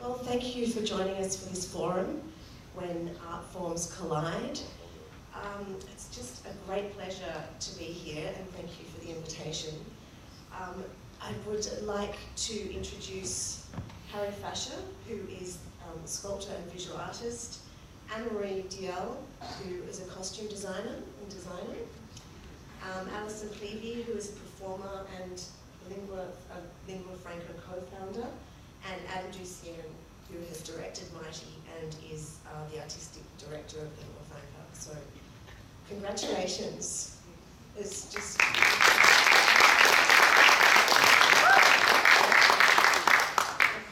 Well, thank you for joining us for this forum, When Art Forms Collide. It's just a great pleasure to be here, and thank you for the invitation. I would like to introduce Harrie Fasher, who is a sculptor and visual artist, Annemaree, who is a costume designer and designer, Alison, Plevey, who is a performer and Lingua Franca co-founder, and Deusien, who has directed Mighty and is the artistic director of Lingua Franca. So, congratulations. It's just...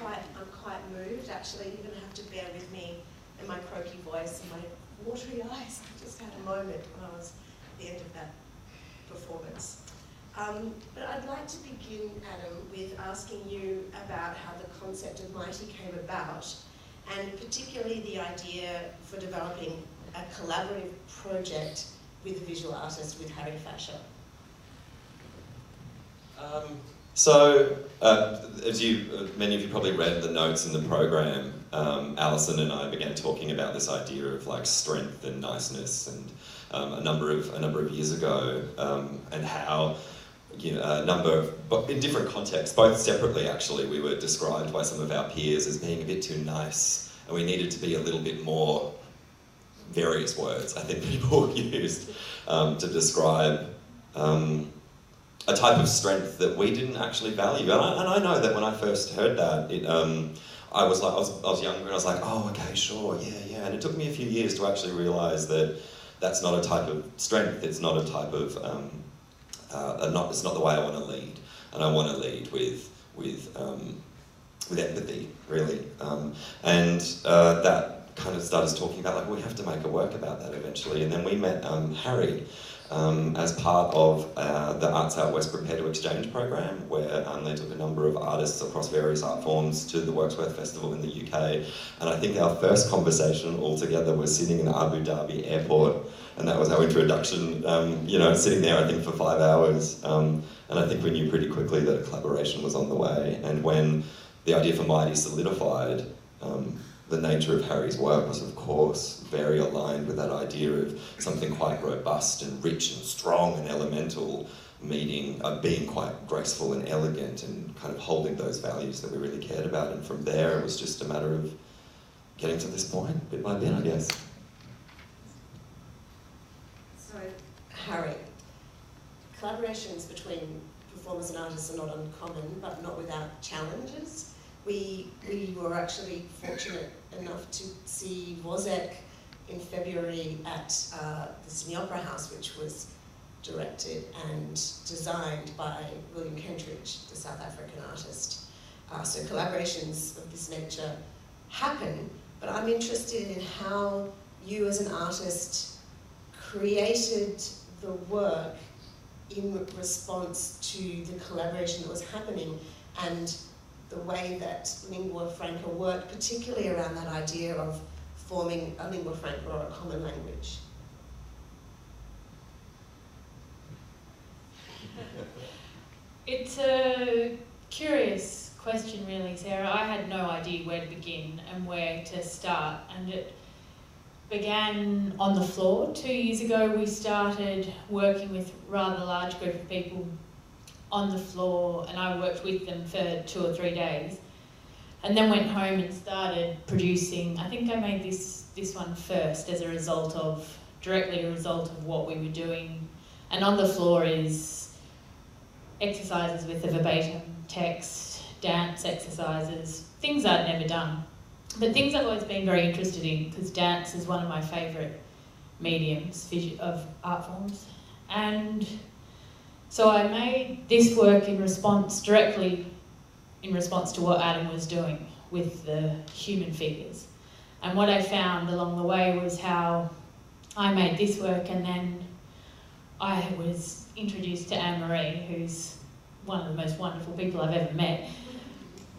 I'm quite moved, actually. You're going to have to bear with me and my croaky voice and my watery eyes. I just had a moment when I was at the end of that performance. But I'd like to begin, Adam, with asking you about how the concept of Mighty came about, and particularly the idea for developing a collaborative project with a visual artist, with Harrie Fasher. As many of you probably read the notes in the program, Alison and I began talking about this idea of like strength and niceness, and a number of years ago, and how but in different contexts, both separately actually, we were described by some of our peers as being a bit too nice, and we needed to be a little bit more, various words I think people used to describe a type of strength that we didn't actually value. And I know that when I first heard that, I was younger and I was like, oh, okay, sure, yeah. And it took me a few years to actually realise that that's not a type of strength. It's not a type of it's not the way I want to lead. And I want to lead with empathy, really. That kind of started talking about, like, we have to make a work about that eventually. And then we met Harrie as part of the Arts Out West Prepare to Exchange program, where they took a number of artists across various art forms to the Worksworth Festival in the UK. And I think our first conversation all together was sitting in Abu Dhabi airport, and that was our introduction, sitting there, I think, for 5 hours. And I think we knew pretty quickly that a collaboration was on the way. And when the idea for Mighty solidified, the nature of Harrie's work was, of course, very aligned with that idea of something quite robust and rich and strong and elemental, being quite graceful and elegant and kind of holding those values that we really cared about. And from there, it was just a matter of getting to this point, bit by bit, I guess. So, Harrie, collaborations between performers and artists are not uncommon, but not without challenges. We were actually fortunate enough to see Wozzeck in February at the Sydney Opera House, which was directed and designed by William Kentridge, the South African artist. So collaborations of this nature happen, but I'm interested in how you as an artist created the work in response to the collaboration that was happening, and the way that Lingua Franca worked, particularly around that idea of forming a lingua franca or a common language. It's a curious question, really, Sarah. I had no idea where to begin and where to start, and it began on the floor. 2 years ago, we started working with a rather large group of people on the floor, and I worked with them for 2 or 3 days, and then went home and started producing. I think I made this one first as directly a result of what we were doing. And on the floor is exercises with the verbatim text, dance exercises, things I'd never done, but things I've always been very interested in, because dance is one of my favourite mediums of art forms. And so I made this work directly in response to what Adam was doing with the human figures. And what I found along the way was how I made this work, and then I was introduced to Annemaree, who's one of the most wonderful people I've ever met.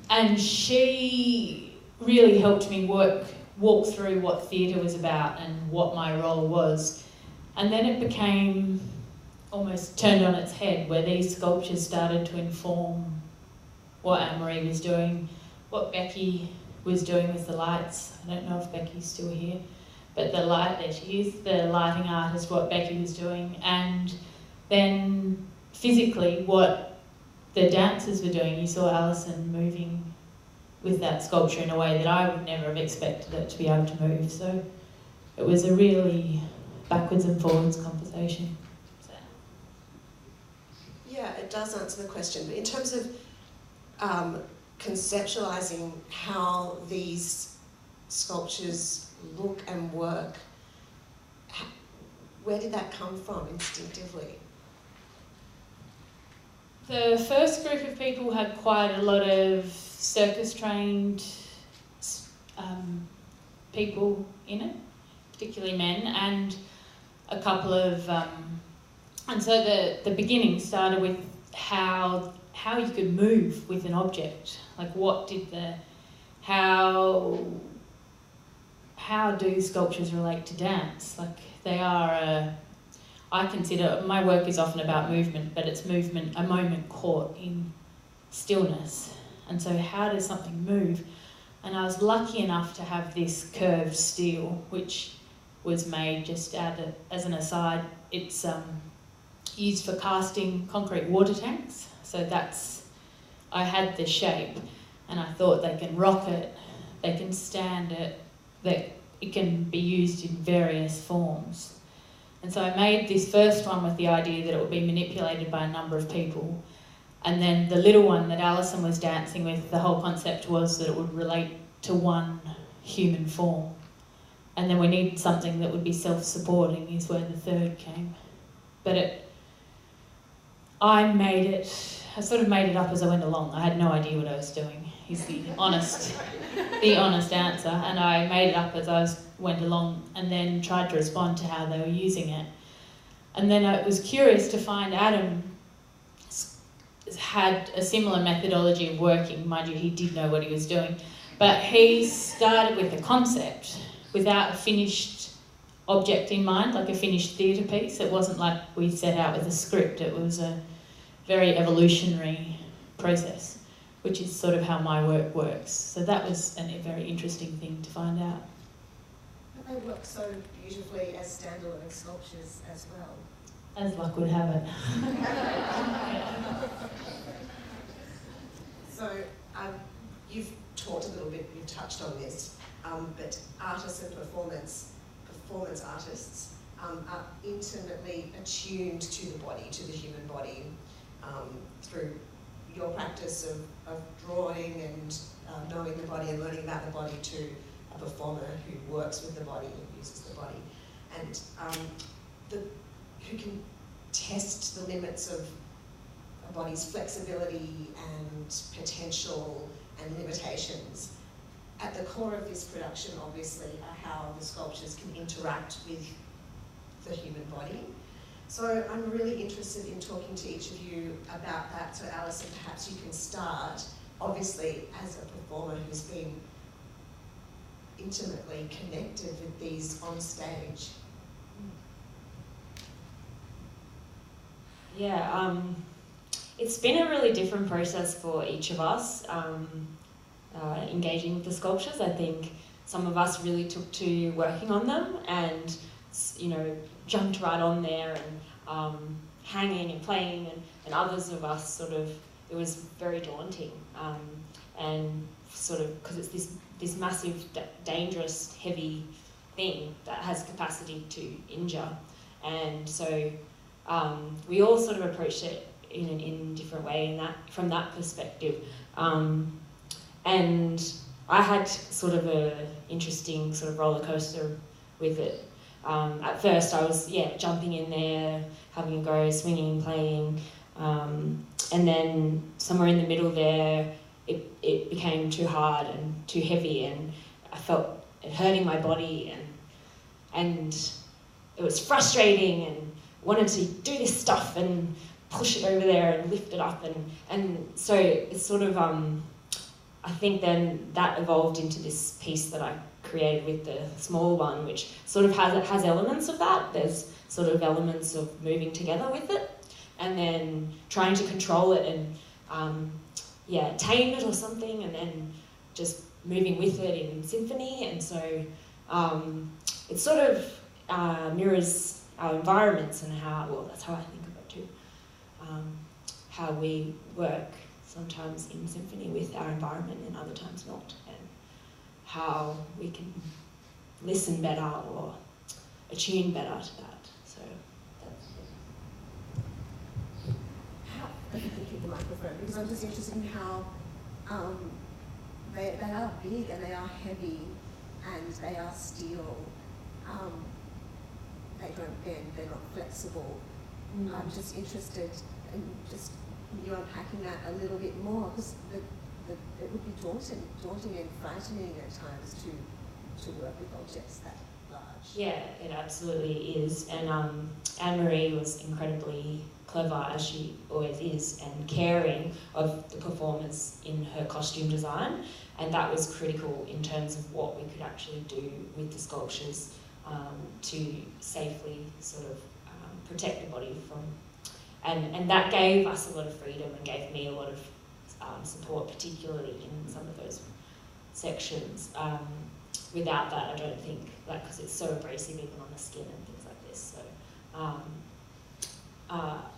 And she really helped me walk through what theatre was about and what my role was. And then it became almost turned on its head, where these sculptures started to inform what Annemaree was doing, what Becky was doing with the lights. I don't know if Becky's still here, but the light, there she is, the lighting artist, what Becky was doing, and then physically what the dancers were doing. You saw Alison moving with that sculpture in a way that I would never have expected it to be able to move. So it was a really backwards and forwards conversation. So. Yeah, it does answer the question, but in terms of conceptualising how these sculptures look and work, where did that come from instinctively? The first group of people had quite a lot of circus-trained people in it, particularly men, and a couple of... and so the beginning started with how you could move with an object. Like what did how do sculptures relate to dance? Like they are I consider, my work is often about movement, but it's movement, a moment caught in stillness. And so how does something move? And I was lucky enough to have this curved steel, which was made just as an aside. It's used for casting concrete water tanks. So I had the shape, and I thought they can rock it, they can stand it, that it can be used in various forms. And so I made this first one with the idea that it would be manipulated by a number of people. And then the little one that Alison was dancing with, the whole concept was that it would relate to one human form. And then we needed something that would be self-supporting, is where the third came. But I sort of made it up as I went along. I had no idea what I was doing, is the honest answer. And I made it up as I went along and then tried to respond to how they were using it. And then I was curious to find Adam had a similar methodology of working. Mind you, he did know what he was doing. But he started with a concept without a finished object in mind, like a finished theatre piece. It wasn't like we set out with a script. It was a very evolutionary process, which is sort of how my work works. So that was a very interesting thing to find out. But they work so beautifully as standalone sculptures as well. As luck would have it. So you've talked a little bit, you've touched on this, but artists and performance artists are intimately attuned to the body, to the human body, through your practice of drawing and knowing the body and learning about the body, to a performer who works with the body and uses the body, and who can test the limits of a body's flexibility and potential and limitations. At the core of this production, obviously, are how the sculptures can interact with the human body. So I'm really interested in talking to each of you about that. So Alison, perhaps you can start, obviously, as a performer who's been intimately connected with these on stage. Yeah, it's been a really different process for each of us, engaging with the sculptures. I think some of us really took to working on them and, jumped right on there and hanging and playing, and others of us it was very daunting, and sort of, because it's this massive, dangerous, heavy thing that has capacity to injure. And so we all sort of approached it in a different way from that perspective. And I had sort of a interesting sort of roller coaster with it. At first I was, jumping in there, having a go, swinging, playing, and then somewhere in the middle there, it became too hard and too heavy, and I felt it hurting my body, and it was frustrating, and wanted to do this stuff and push it over there and lift it up, and so it's sort of, I think then that evolved into this piece that I created with the small one, which sort of has elements of that. There's sort of elements of moving together with it, and then trying to control it and tame it or something, and then just moving with it in symphony, and so it sort of mirrors our environments and how, well, that's how I think of it too, how we work sometimes in symphony with our environment and other times not, and how we can listen better or attune better to that. So that's it. How, if you can keep the microphone, because I'm just interested in how they are big and they are heavy and they are steel. They don't bend, they're not flexible. I'm just interested in just you unpacking that a little bit more, because it would be daunting and frightening at times to work with objects that large. Yeah, it absolutely is. And Annemaree was incredibly clever, as she always is, and caring of the performers in her costume design, and that was critical in terms of what we could actually do with the sculptures to safely sort of protect the body from, and that gave us a lot of freedom and gave me a lot of support, particularly in some of those sections. Without that, I don't think, like, because it's so abrasive even on the skin and things like this. So,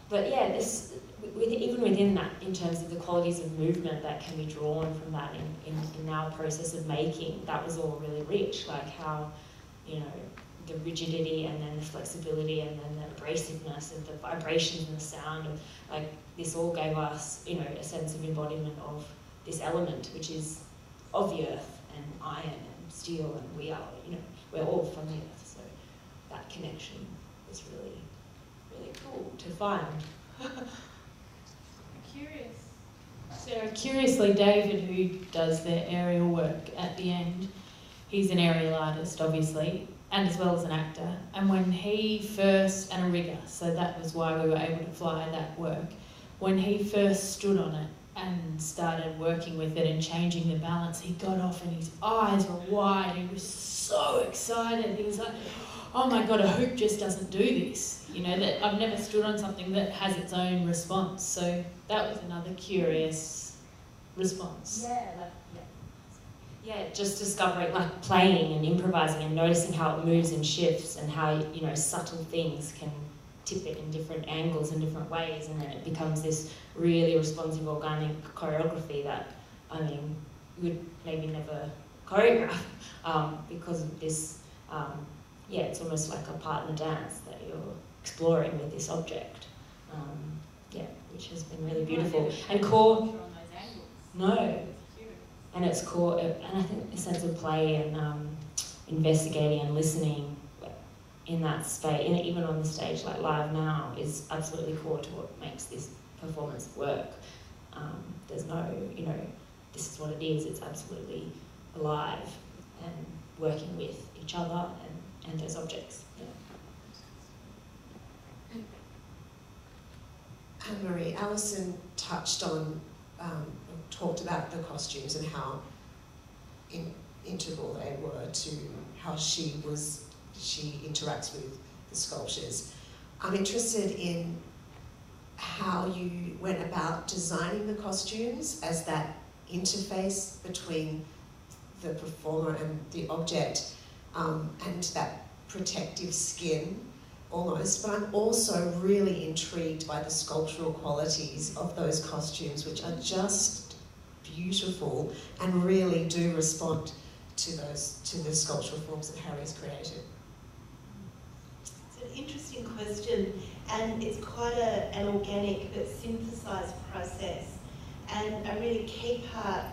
but yeah, this even within that, in terms of the qualities of movement that can be drawn from that in our process of making, that was all really rich. Like how, you know, the rigidity and then the flexibility and then the abrasiveness and the vibrations and the sound, and like this all gave us, you know, a sense of embodiment of this element, which is of the earth and iron and steel, and we are, you know, we're all from the earth. So that connection was really, really cool to find. Curious. Sarah, curiously, David, who does the aerial work at the end, he's an aerial artist, obviously, and as well as an actor. And when he first, and a rigger, so that was why we were able to fly that work. When he first stood on it and started working with it and changing the balance, he got off and his eyes were wide. He was so excited. He was like, oh my God, a hoop just doesn't do this. You know, that I've never stood on something that has its own response. So that was another curious response. Yeah, just discovering, like playing and improvising and noticing how it moves and shifts and how, you know, subtle things can tip it in different angles and different ways, and then it becomes this really responsive, organic choreography that, I mean, you would maybe never choreograph because of this, yeah, it's almost like a partner dance that you're exploring with this object, yeah, which has been really beautiful. And core, no. And it's core, and I think the sense of play and investigating and listening in that space, and even on the stage like live now, is absolutely core to what makes this performance work. There's no, you know, this is what it is. It's absolutely alive and working with each other and those objects. Yeah. Annemaree, Alison touched on, talked about the costumes and how integral they were to how she interacts with the sculptures. I'm interested in how you went about designing the costumes as that interface between the performer and the object, and that protective skin almost, but I'm also really intrigued by the sculptural qualities of those costumes, which are just beautiful and really do respond to the sculptural forms that Harrie's created. It's an interesting question, and it's quite an organic but synthesised process. And a really key part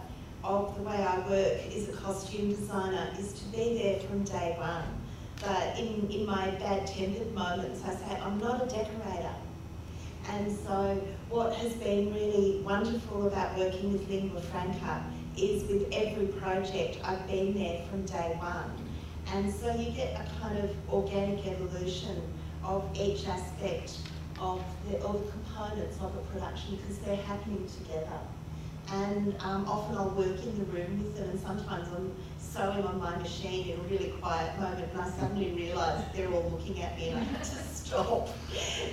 of the way I work as a costume designer is to be there from day one. But in my bad-tempered moments, I say, I'm not a decorator. And so what has been really wonderful about working with Lingua Franca is with every project, I've been there from day one. And so you get a kind of organic evolution of each aspect of the components of a production, because they're happening together. And often I'll work in the room with them, and sometimes I'm sewing on my machine in a really quiet moment, and I suddenly realise they're all looking at me and I have to stop.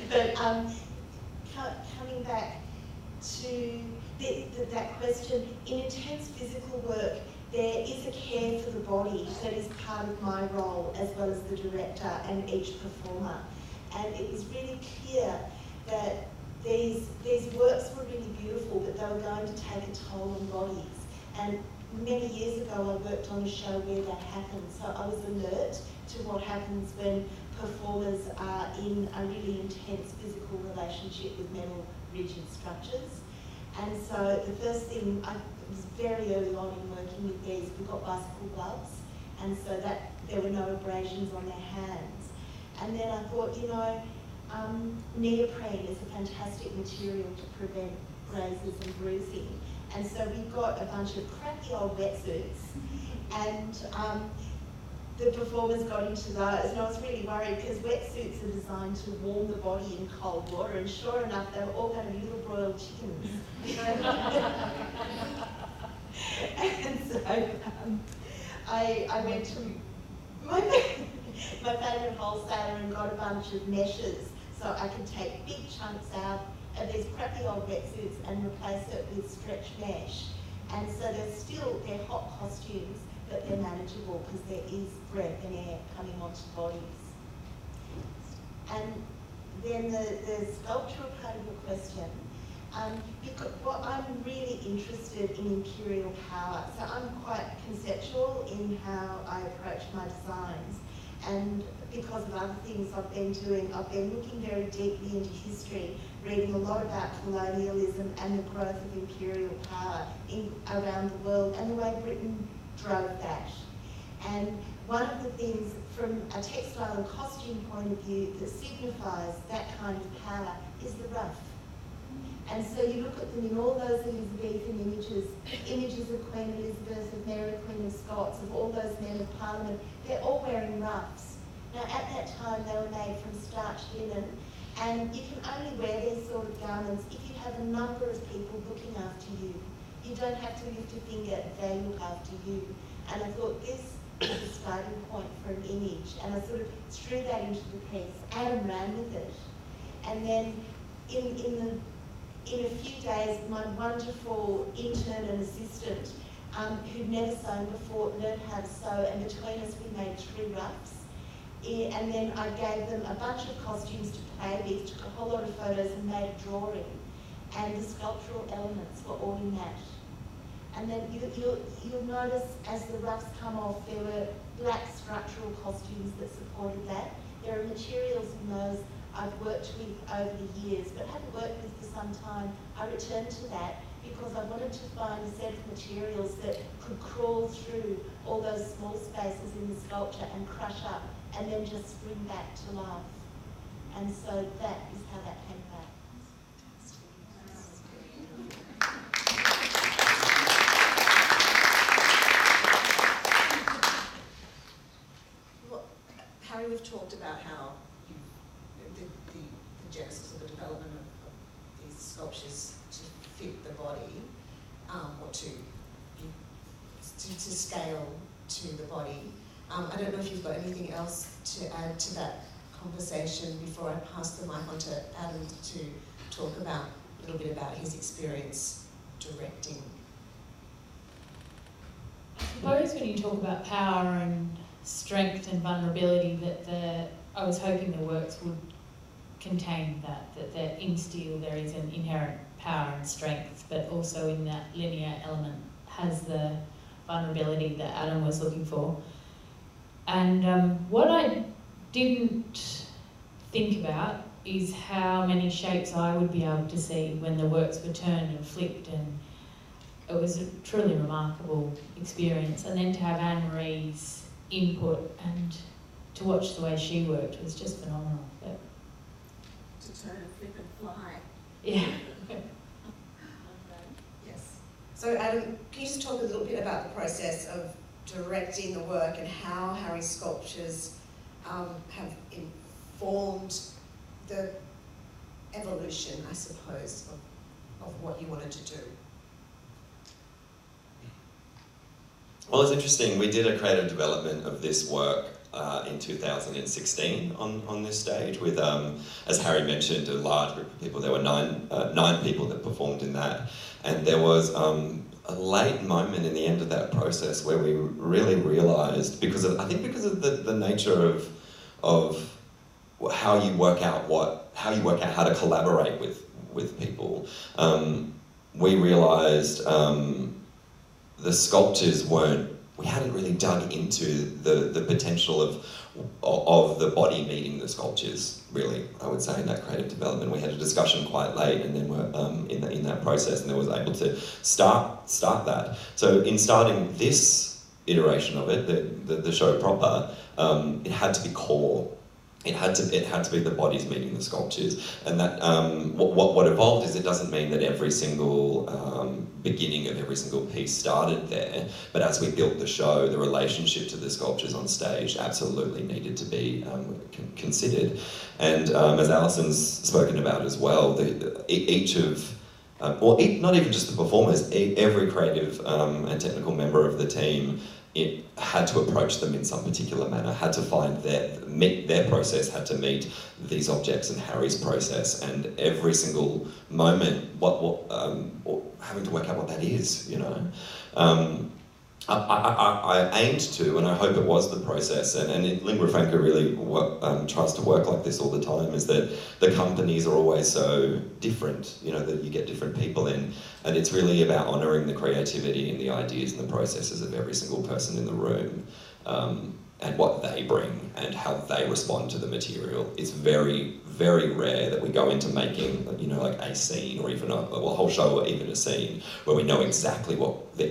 But coming back to that question, in intense physical work, there is a care for the body that is part of my role as well as the director and each performer. And it was really clear that these works were really beautiful, but they were going to take a toll on bodies. And many years ago I worked on a show where that happened, so I was alert to what happens when performers are in a really intense physical relationship with metal rigid structures. And so the first thing, it was very early on in working with these, we got bicycle gloves, and so that there were no abrasions on their hands. And then I thought, you know, neoprene is a fantastic material to prevent grazes and bruising. And so we got a bunch of crappy old wetsuits, and the performers got into those, and I was really worried because wetsuits are designed to warm the body in cold water, and sure enough, they were all going to be little broiled chickens. And so I went to my favourite wholesaler and got a bunch of meshes so I could take big chunks out of these crappy old wetsuits and replace it with stretch mesh. And so they're hot costumes, but they're manageable because there is breath and air coming onto bodies. And then the sculptural part of your question, because what I'm really interested in imperial power. So I'm quite conceptual in how I approach my designs. And because of other things I've been doing, I've been looking very deeply into history, reading a lot about colonialism and the growth of imperial power around the world and the way Britain drove that. And one of the things from a textile and costume point of view that signifies that kind of power is the ruff. And so you look at them in all those Elizabethan images of Queen Elizabeth, of Mary Queen of Scots, of all those men of Parliament, they're all wearing ruffs. Now at that time they were made from starched linen, and you can only wear these sort of garments if you have a number of people looking after you. You don't have to lift a finger, they look after you. And I thought this is a starting point for an image, and I sort of threw that into the piece. Adam ran with it. And then in a few days, my wonderful intern and assistant, who'd never sewn before, learned how to sew, and between us we made 3 ruffs. And then I gave them a bunch of costumes to play with, took a whole lot of photos and made a drawing. And the sculptural elements were all in that. And then you'll notice as the ruffs come off, there were black structural costumes that supported that. There are materials in those I've worked with over the years, but haven't worked with for some time. I returned to that because I wanted to find a set of materials that could crawl through all those small spaces in the sculpture and crush up and then just spring back to life. And so that is how that came back. Well, Harrie, we've talked about how the genesis of the development of these sculptures to fit the body, or to scale to the body. I don't know if you've got anything else to add to that conversation before I pass the mic on to Adam to talk about a little bit about his experience directing. I suppose when you talk about power and strength and vulnerability, I was hoping the works would contain that in steel there is an inherent power and strength, but also in that linear element has the vulnerability that Adam was looking for. And what I didn't think about is how many shapes I would be able to see when the works were turned and flipped, and it was a truly remarkable experience. And then to have Annemaree's input and to watch the way she worked was just phenomenal. But to turn and flip and fly. yeah. Yes. So Adam, can you just talk a little bit about the process of directing the work and how Harrie's sculptures have informed the evolution, I suppose, of what you wanted to do? Well, it's interesting. We did a creative development of this work in 2016 on this stage with, as Harrie mentioned, a large group of people. There were nine people that performed in that, and there was a late moment in the end of that process where we really realised, because of the nature of how you work out how to collaborate with people, we realised the sculptures we hadn't really dug into the potential of the body meeting the sculptures, really, I would say, in that creative development. We had a discussion quite late, and then we're in that process, and then was able to start that. So in starting this iteration of it, the show proper, it had to be core. It had to be the bodies meeting the sculptures, and that what evolved is, it doesn't mean that every single beginning of every single piece started there, but as we built the show, the relationship to the sculptures on stage absolutely needed to be considered. And as Alison's spoken about as well, each of not even just the performers, every creative and technical member of the team, it had to approach them in some particular manner, had to find their process, had to meet these objects and Harrie's process, and every single moment, having to work out what that is, you know. I aimed to, and I hope it was the process, and Lingua Franca really tries to work like this all the time, is that the companies are always so different, you know, that you get different people in, and it's really about honouring the creativity and the ideas and the processes of every single person in the room, and what they bring and how they respond to the material. It's very, very rare that we go into making, you know, like a scene or even a whole show or even a scene where we know exactly what we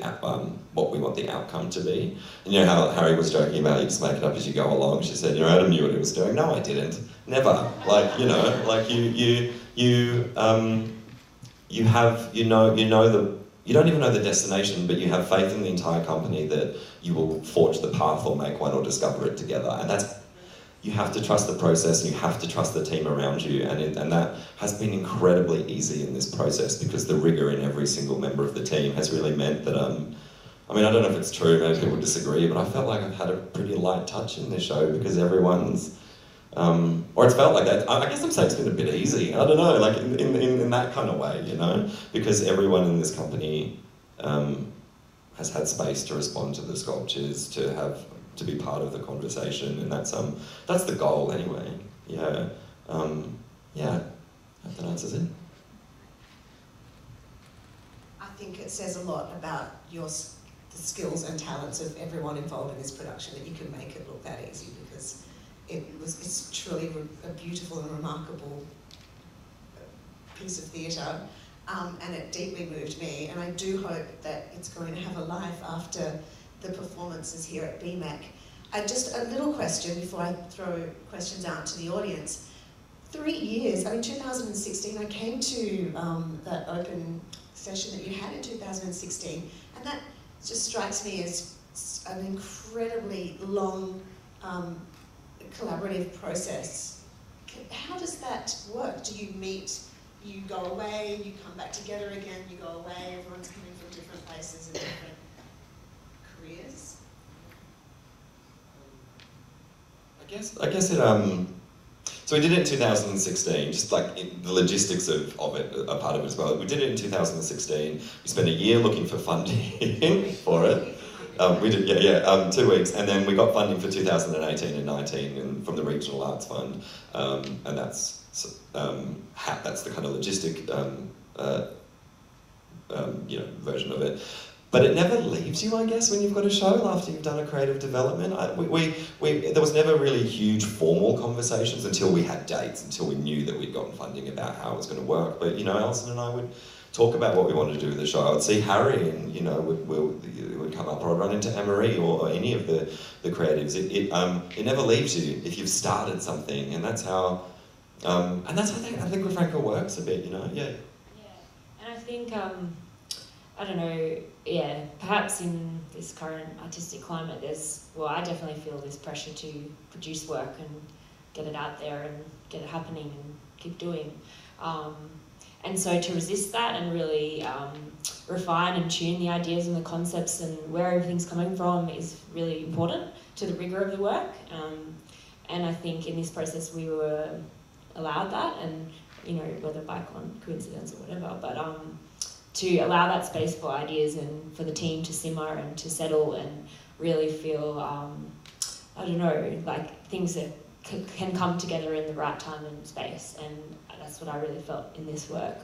want the outcome to be. And you know how Harrie was joking about you just make it up as you go along. She said, you know, Adam knew what he was doing. No, I didn't. Never. Like, you know, like you don't even know the destination, but you have faith in the entire company that you will forge the path or make one or discover it together. And you have to trust the process, and you have to trust the team around you. And that has been incredibly easy in this process, because the rigour in every single member of the team has really meant that, I mean, I don't know if it's true, maybe people disagree, but I felt like I've had a pretty light touch in this show, because everyone's, or it's felt like that. I guess I'm saying it's been a bit easy. I don't know, like in that kind of way, you know, because everyone in this company has had space to respond to the sculptures, to be part of the conversation, and that's the goal anyway. Yeah, yeah. I hope that answers it. I think it says a lot about the skills and talents of everyone involved in this production that you can make it look that easy, because it's truly a beautiful and remarkable piece of theatre, and it deeply moved me, and I do hope that it's going to have a life after the performances here at BMEC. Just a little question before I throw questions out to the audience. 3 years, I mean 2016, I came to that open session that you had in 2016, and that just strikes me as an incredibly long collaborative process. How does that work? Do you meet, you go away, you come back together again, you go away, everyone's coming from different places and different careers? I guess it, so we did it in 2016, just like the logistics of it are part of it as well. We did it in 2016, we spent a year looking for funding for it. We did, 2 weeks, and then we got funding for 2018 and 19 and from the Regional Arts Fund, and that's the kind of logistic version of it. But it never leaves you, I guess, when you've got a show after you've done a creative development. There was never really huge formal conversations until we had dates, until we knew that we'd gotten funding about how it was going to work. But, you know, Alison and I would talk about what we wanted to do with the show. I would see Harrie and, you know, would come up, or I'd run into Annemaree or any of the creatives. It never leaves you if you've started something, and that's how I think with Franca works a bit, you know, yeah. Yeah, and I think, I don't know, yeah, perhaps in this current artistic climate I definitely feel this pressure to produce work and get it out there and get it happening and keep doing. And so to resist that and really refine and tune the ideas and the concepts and where everything's coming from is really important to the rigour of the work. And I think in this process we were allowed that, and, you know, whether by coincidence or whatever, but to allow that space for ideas and for the team to simmer and to settle and really feel, I don't know, like things that can come together in the right time and space, and that's what I really felt in this work.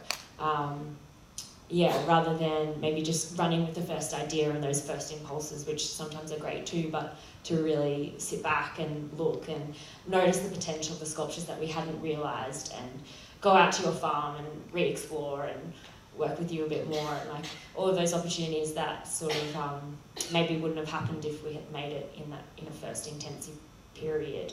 Rather than maybe just running with the first idea and those first impulses, which sometimes are great too, but to really sit back and look and notice the potential of the sculptures that we hadn't realised, and go out to your farm and re-explore and work with you a bit more, and like all of those opportunities that sort of maybe wouldn't have happened if we had made it in a first intensive period.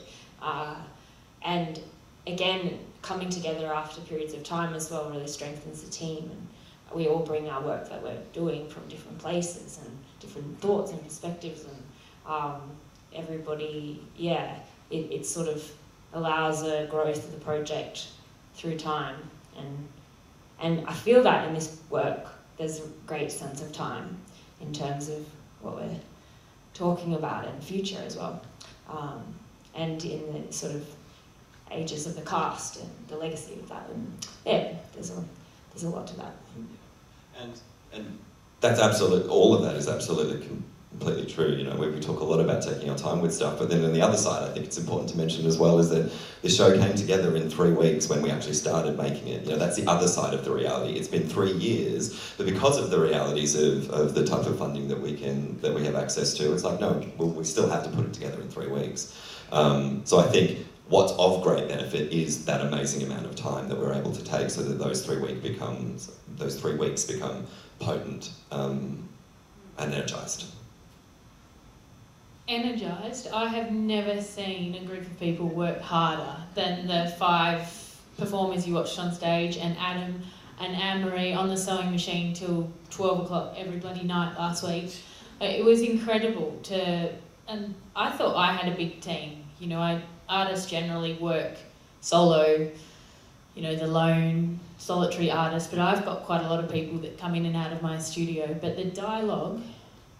And again, coming together after periods of time as well really strengthens the team, and we all bring our work that we're doing from different places and different thoughts and perspectives, and everybody, it sort of allows a growth of the project through time, and I feel that in this work there's a great sense of time in terms of what we're talking about and future as well, and in the sort of ages of the cast and the legacy of that, and there's a lot to that. And that's absolute. All of that is absolutely completely true. You know, we talk a lot about taking our time with stuff, but then on the other side, I think it's important to mention as well is that the show came together in 3 weeks when we actually started making it. You know, that's the other side of the reality. It's been 3 years, but because of the realities of the type of funding that we have access to, it's like no, we still have to put it together in 3 weeks. So I think what's of great benefit is that amazing amount of time that we're able to take, so that those 3 weeks become potent and energised. Energised. I have never seen a group of people work harder than the 5 performers you watched on stage, and Adam and Annemaree on the sewing machine till 12 o'clock every bloody night last week. It was incredible and I thought I had a big team. You know, artists generally work solo, you know, the lone solitary artist, but I've got quite a lot of people that come in and out of my studio. But the dialogue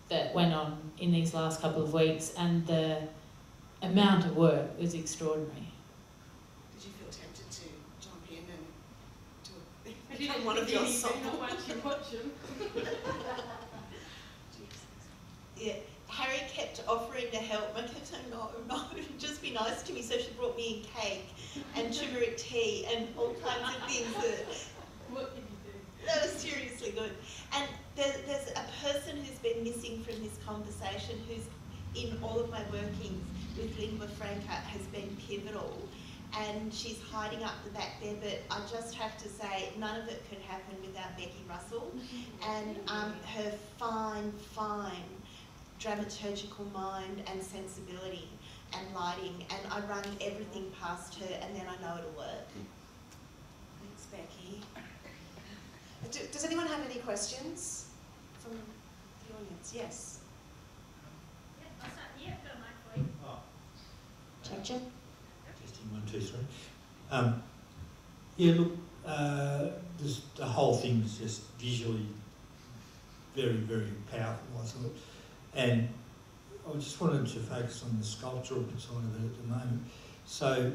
that went on in these last couple of weeks and the amount of work was extraordinary. Did you feel tempted to jump in and become one of your ensemble? Once you watch them. Yeah, Harrie kept offering to help. I kept saying, no, just be nice to me. So she brought me a cake and turmeric tea and all kinds of things. What did you do? That was seriously good. And there's a person who's been missing from this conversation, who's in all of my workings with Lingua Franca, has been pivotal. And she's hiding up the back there, but I just have to say, none of it could happen without Becky Russell and her fine dramaturgical mind and sensibility and lighting, and I run everything past her and then I know it'll work. Thanks, Becky. Does anyone have any questions from the audience? Yes. Yeah, I'll start here. Got a mic for you. Check. Testing 1, 2, 3. Yeah, look, the whole thing was just visually very, very powerful, I thought. And I just wanted to focus on the sculptural side of it at the moment. So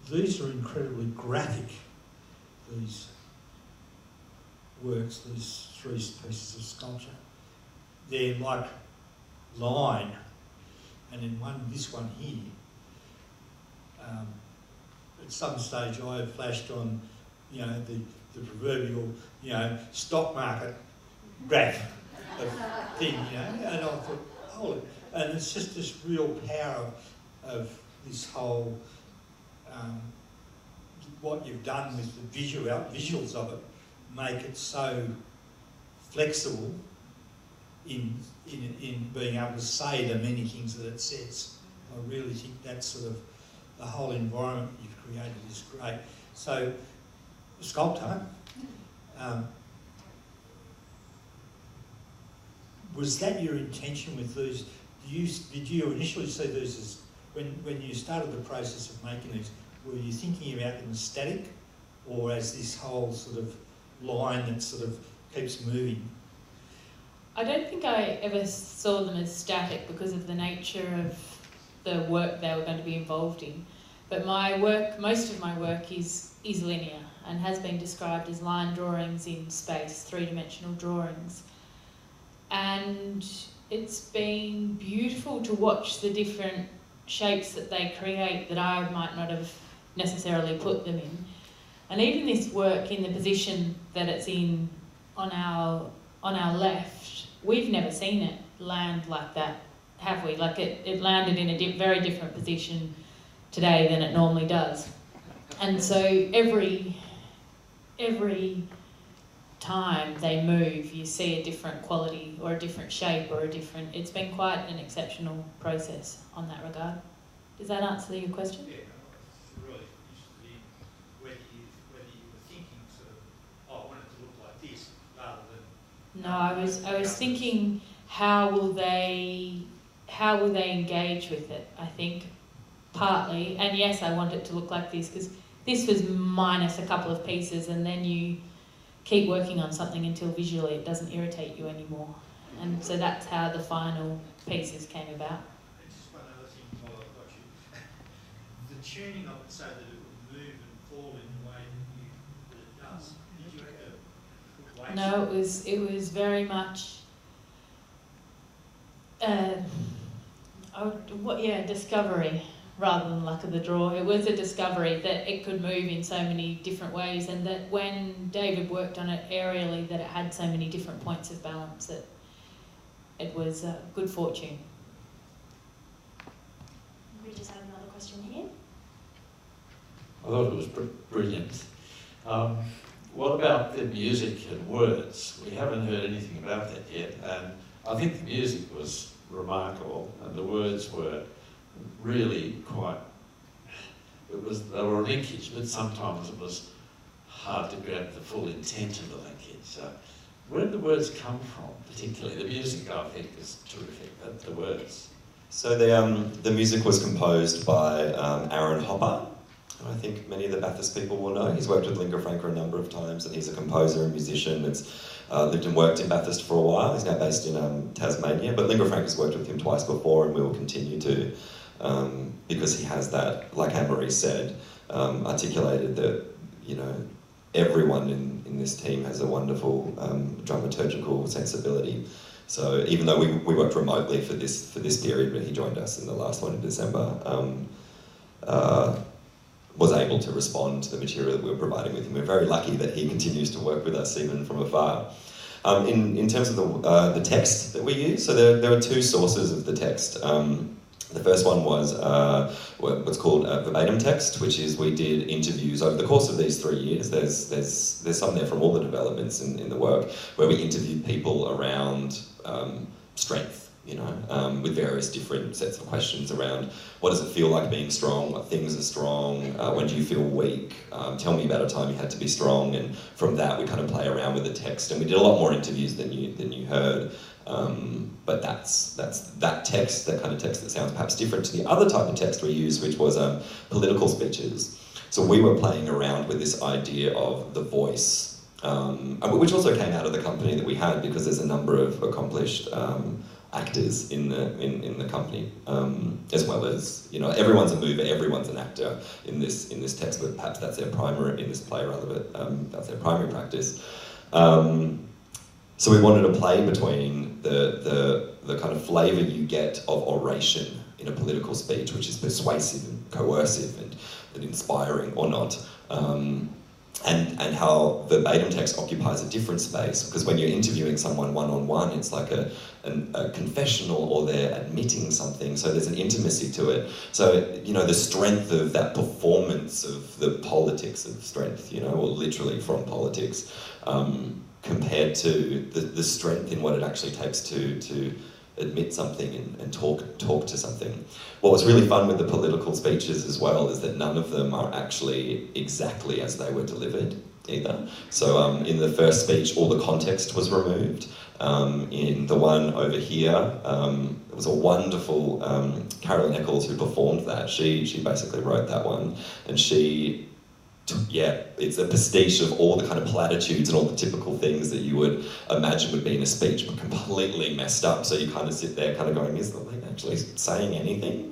these are incredibly graphic, these works, these 3 pieces of sculpture. They're like line, and in this one here, at some stage I flashed on, you know, the proverbial, you know, stock market graph of thing, you know, and I thought, holy, and it's just this real power of this whole, what you've done with the visuals of it, make it so flexible in being able to say the many things that it says. I really think that's sort of the whole environment you've created is great. So, Sculptor, was that your intention with these? Did you initially see these as, when you started the process of making these, were you thinking about them as static or as this whole sort of line that sort of keeps moving? I don't think I ever saw them as static because of the nature of the work they were going to be involved in. But my work, most of my work is linear and has been described as line drawings in space, three-dimensional drawings. And it's been beautiful to watch the different shapes that they create that I might not have necessarily put them in. And even this work in the position that it's in on our left, we've never seen it land like that, have we? Like it landed in a very different position today than it normally does. And so every time they move, you see a different quality or a different shape or a different... It's been quite an exceptional process on that regard. Does that answer your question? Yeah, no, it's really interested in whether you were thinking sort of, oh, I want it to look like this, rather than... No, I was thinking, how will they engage with it, I think, partly. And yes, I want it to look like this, because this was minus a couple of pieces, and then you keep working on something until visually it doesn't irritate you anymore. And so that's how the final pieces came about. And just one other thing while I've got you. The tuning of it so that it would move and fall in the way that it does. Did you have to... No, it was very much discovery rather than luck of the draw. It was a discovery that it could move in so many different ways, and that when David worked on it aerially, that it had so many different points of balance, that it was good fortune. We just have another question here. I thought it was brilliant. What about the music and words? We haven't heard anything about that yet, and I think the music was remarkable, and the words were really quite... They were a linkage, but sometimes it was hard to grab the full intent of the linkage. So, where did the words come from, particularly? The music, I think, is terrific, but the words. So the music was composed by Aaron Hopper, who I think many of the Bathurst people will know. He's worked with Lingua Franca a number of times, and he's a composer and musician that's lived and worked in Bathurst for a while. He's now based in Tasmania, but Lingua Franca's worked with him twice before, and we will continue to, because he has that, like Annemaree said, articulated that, you know, everyone in this team has a wonderful dramaturgical sensibility. So even though we worked remotely for this period, when he joined us in the last one in December, was able to respond to the material that we were providing with him. We're very lucky that he continues to work with us even from afar. In terms of the text that we use, so there are two sources of the text. The first one was what's called verbatim text, which is we did interviews over the course of these 3 years. There's some there from all the developments in the work where we interviewed people around strength, you know, with various different sets of questions around what does it feel like being strong, what things are strong, when do you feel weak, tell me about a time you had to be strong, and from that we kind of play around with the text, and we did a lot more interviews than you heard. But that's that text, that kind of text that sounds perhaps different to the other type of text we use, which was political speeches. So we were playing around with this idea of the voice, which also came out of the company that we had, because there's a number of accomplished actors in the company, as well as, you know, everyone's a mover, everyone's an actor in this text, but perhaps that's their primary, in this play rather, but that's their primary practice. So we wanted to play between the kind of flavour you get of oration in a political speech, which is persuasive and coercive and inspiring or not, and how verbatim text occupies a different space, because when you're interviewing someone one-on-one, it's like a confessional, or they're admitting something, so there's an intimacy to it. So, you know, the strength of that performance of the politics of strength, you know, or literally from politics, compared to the strength in what it actually takes to admit something and talk to something. What was really fun with the political speeches as well is that none of them are actually exactly as they were delivered either. So in the first speech, all the context was removed. In the one over here, it was a wonderful Carolyn Eccles who performed that. She basically wrote that one, and it's a pastiche of all the kind of platitudes and all the typical things that you would imagine would be in a speech, but completely messed up. So you kind of sit there kind of going, is the lady actually saying anything?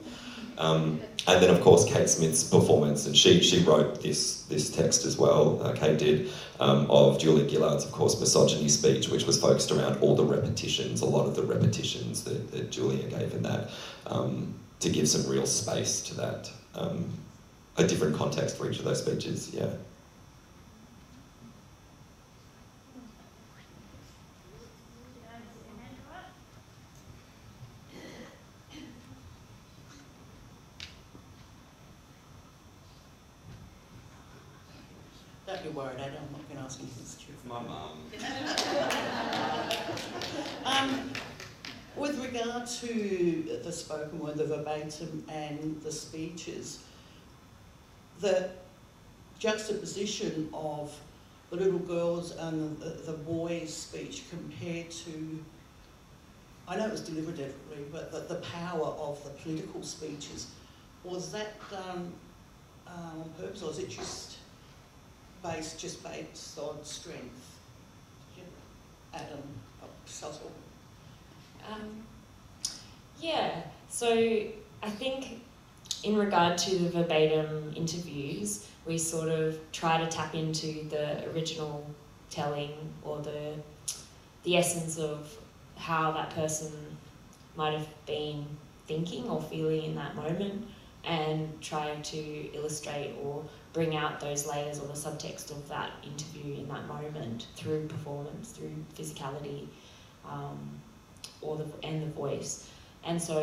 And then, of course, Kate Smith's performance, and she wrote this text as well, Kate did, of Julia Gillard's, of course, misogyny speech, which was focused around all the repetitions, a lot of the repetitions that Julia gave in that, to give some real space to that. A different context for each of those speeches, yeah. Don't be worried, Adam, I'm not going to ask anything stupid. My mum. With regard to the spoken word, the verbatim and the speeches, the juxtaposition of the little girls and the boys' speech compared to, I know it was delivered differently, but the power of the political speeches, was that done on purpose, or is it just based on strength? Adam, subtle. Yeah, so I think in regard to the verbatim interviews, we sort of try to tap into the original telling or the essence of how that person might have been thinking or feeling in that moment, and try to illustrate or bring out those layers or the subtext of that interview in that moment through performance, through physicality, and the voice. And so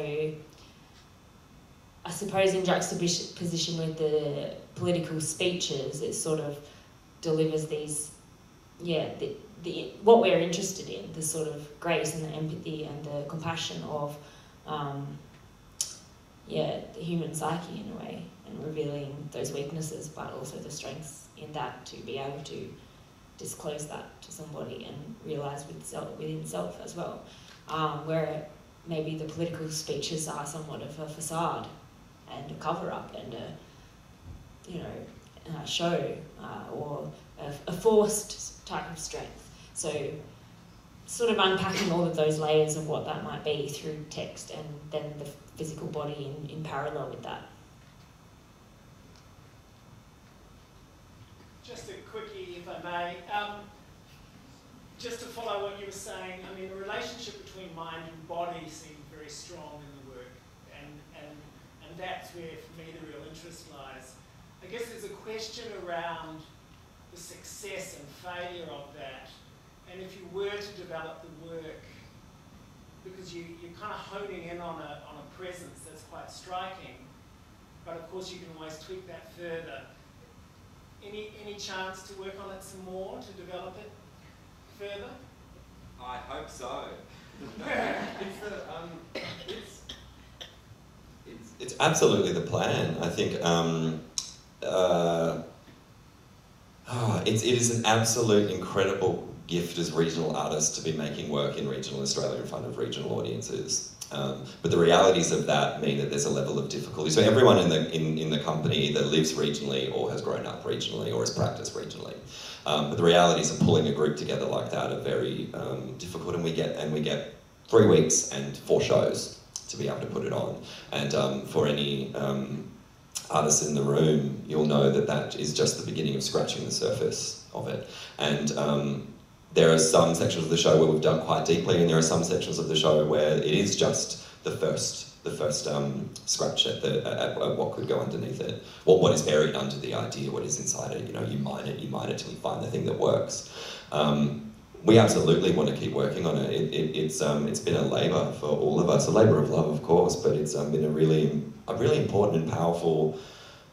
I suppose in juxtaposition with the political speeches, it sort of delivers these, what we're interested in, the sort of grace and the empathy and the compassion of the human psyche in a way, and revealing those weaknesses but also the strengths in that, to be able to disclose that to somebody and realise within self as well. Where maybe the political speeches are somewhat of a facade and a cover-up and a show or a forced type of strength. So sort of unpacking all of those layers of what that might be through text and then the physical body in parallel with that. Just a quickie, if I may. Just to follow what you were saying, I mean, the relationship between mind and body seemed very strong in the work, and that's where, for me, the real interest lies. I guess there's a question around the success and failure of that, and if you were to develop the work, because you're kind of honing in on a presence that's quite striking, but of course you can always tweak that further. Any chance to work on it some more, to develop it further? I hope so. It's absolutely the plan. I think it is an absolute incredible gift as regional artists to be making work in regional Australia in front of regional audiences. But the realities of that mean that there's a level of difficulty. So everyone in the company either lives regionally or has grown up regionally or has practiced regionally. But the realities of pulling a group together like that are very difficult, and we get 3 weeks and 4 shows to be able to put it on. And for any artists in the room, you'll know that that is just the beginning of scratching the surface of it. And there are some sections of the show where we've dug quite deeply, and there are some sections of the show where it is just the first scratch at what could go underneath it, what is buried under the idea, what is inside it. You know, you mine it till you find the thing that works. We absolutely want to keep working on it. It's been a labour for all of us, a labour of love, of course, but it's been a really important and powerful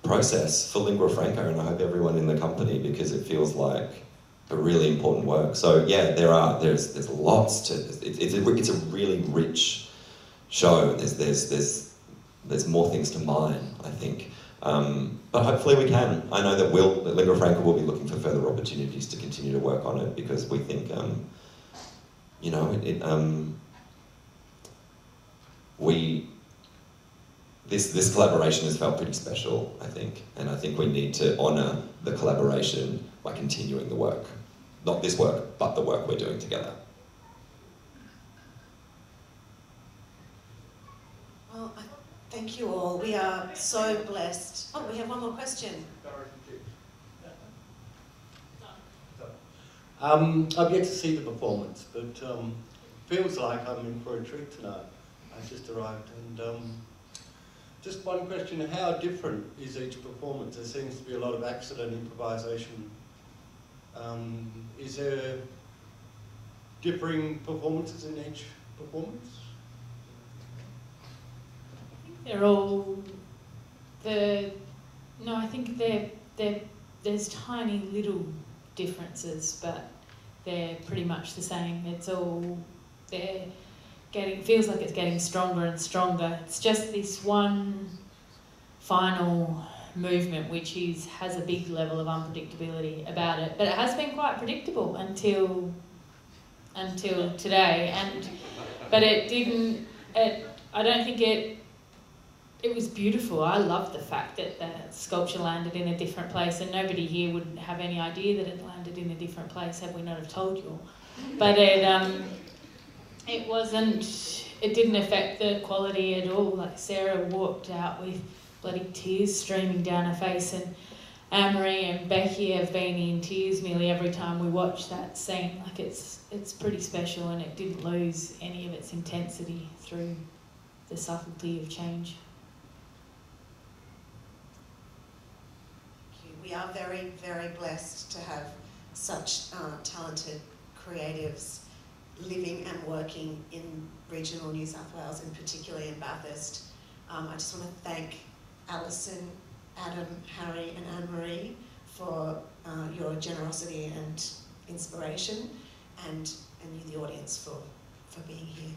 process for Lingua Franca, and I hope everyone in the company, because it feels like a really important work. So yeah, there's lots to. It's a really rich show. There's more things to mine, I think. But hopefully we can. I know that Lingua Franca will be looking for further opportunities to continue to work on it, because we think, this collaboration has felt pretty special, I think, and I think we need to honour the collaboration by continuing the work. Not this work, but the work we're doing together. Well, thank you all We are so blessed. Oh, we have one more question. I've yet to see the performance, but feels like I'm in for a treat tonight. I just arrived, and just one question: how different is each performance? There seems to be a lot of accident, improvisation. Is there differing performances in each performance? They're all I think there's tiny little differences, but they're pretty much the same. It's all feels like it's getting stronger and stronger. It's just this one final movement which has a big level of unpredictability about it, but it has been quite predictable until today. But I don't think it was beautiful. I love the fact that the sculpture landed in a different place, and nobody here would have any idea that it landed in a different place had we not have told you all. But it didn't affect the quality at all. Like, Sarah walked out with bloody tears streaming down her face, and Annemaree and Becky have been in tears nearly every time we watch that scene. Like, it's pretty special, and it didn't lose any of its intensity through the subtlety of change. We are very, very blessed to have such talented creatives living and working in regional New South Wales, and particularly in Bathurst. I just want to thank Alison, Adam, Harrie and Annemaree for your generosity and inspiration, and you, the audience, for being here.